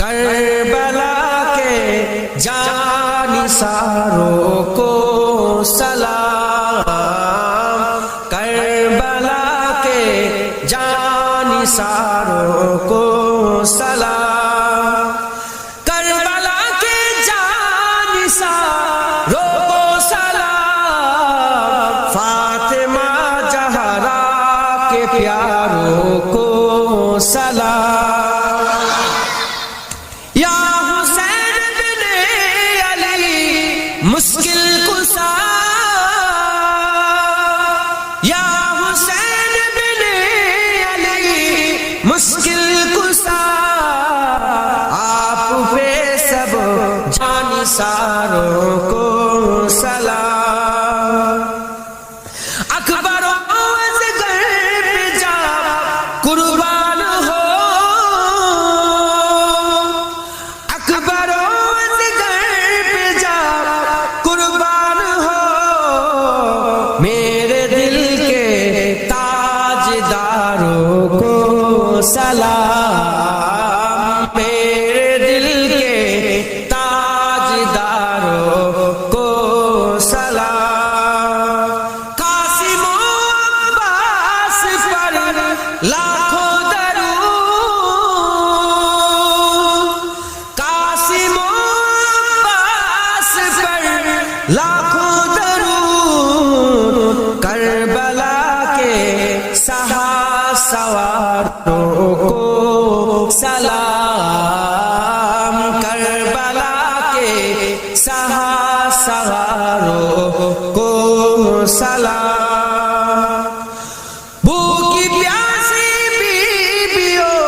کربلا کے جانثاروں کو سلام، کربلا کے جانثاروں کو سلام، کربلا کے جانثاروں کو سلام، فاطمہ زہرا کے پیاروں کو سلام، یا حسین بن علی مشکل کشا، یا حسین بن علی مشکل کشا، آپ پہ سب جانثاروں کو سلام، اکبر و اصغر پہ جا قربان ہو، اکبر و اصغر پہ جا قربان ہو، میرے دل کے تاجداروں کو سلام، میرے دل کے تاجداروں کو سلام، قاسم و عباس پر لاکھوں درود، قاسم و عباس پر لاکھوں درود، کربلا کے سواروں کو سلام، کربلا کے سواروں کو سلام، بھوکی پیاسی بیویوں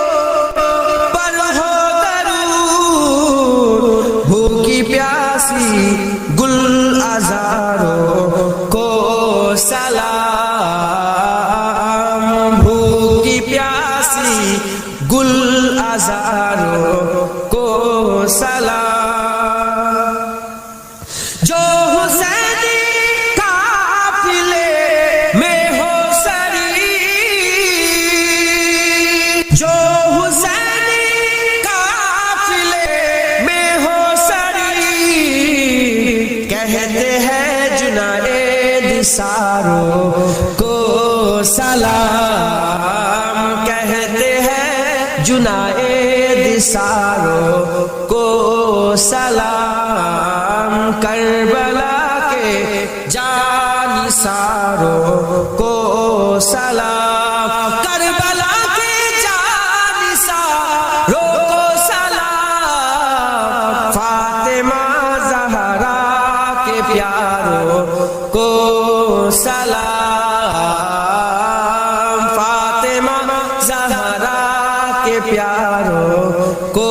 پر ہو درود، بھوکی پیاسی گل عذاروں کو سلام، بھوکی پیاسی گل عذاروں کو سلام، جو حسینی قافلے میں ہو شریک، جو حسینی قافلے میں ہو شریک، کہتے ہیں جنید ساروں کو سلام، کہتے ہیں جنید ساروں کو سلام، کربلا کے جانثاروں کو سلام، کربلا کے جانثاروں کو سلام، فاطمہ زہرا کے پیاروں کو سلام، فاطمہ زہرا کے پیاروں کو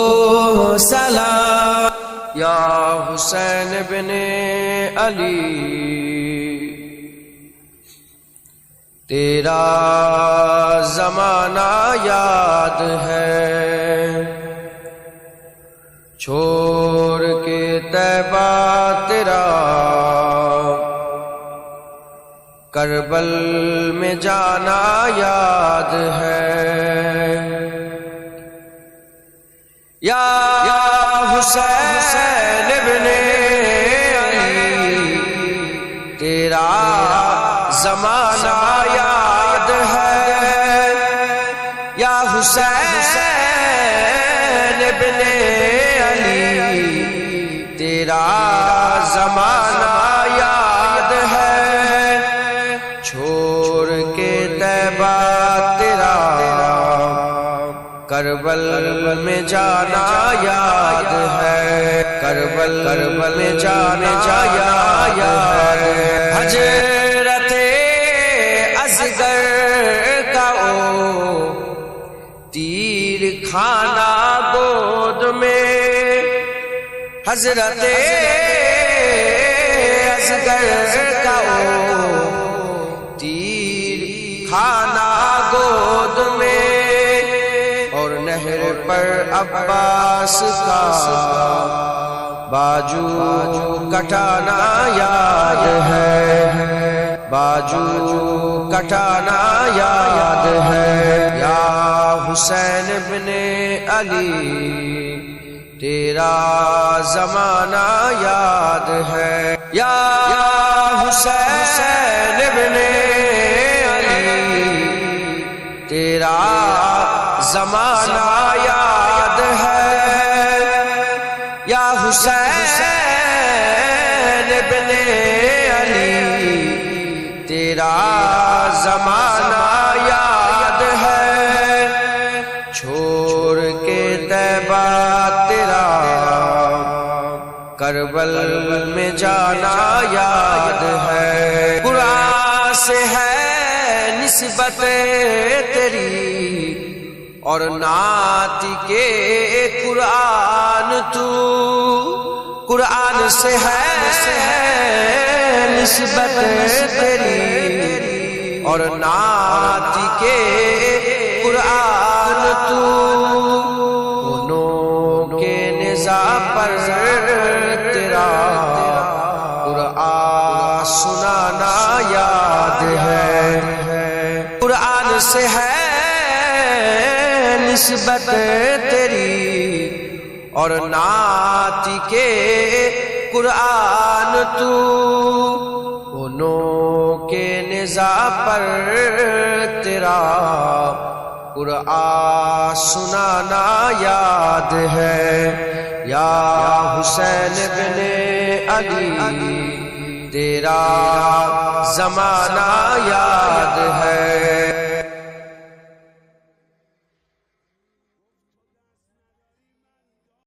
سلام، یا حسین بن علی تیرا زمانہ یاد ہے، چھوڑ کے طیبہ تیرا کربل میں جانا یاد ہے، یا حسین ابن علی تیرا زمانہ یاد ہے، یا حسین ابن علی تیرا زمانہ یاد ہے، چھوڑ کے طیبہ تیرا کربل میں جانا یاد ہے، کربل میں جانا یاد ہے، حضرت اصغر کا او تیر کھانا گود میں، حضرت اصغر کا او تیر کھانا گود میں، اور نہر پر عباس کا باجو کٹانا یاد ہے، باجو کٹانا یاد ہے، یا حسین ابن علی تیرا زمانہ یاد ہے، یا حسین ابن علی تیرا زمانہ یاد ہے، یا حسین ابن علی تیرا زمانہ یاد ہے، چھوڑ کے طیبہ تیرا کربل میں جانا یاد ہے، قرآن سے ہے نسبت تیری اور نعت کے قرآن تو، قرآن سے ہے نسبت تیری اور نعت کے قرآن تو، انہوں کے نزاع پر تیرا قرآن سنانا یاد ہے، قرآن سے ہے نسبت تیری اور نعت کے قرآن تو، انہوں کے نزاع پر تیرا قرآن سنانا یاد ہے، یا حسین ابن علی تیرا زمانہ یاد ہے۔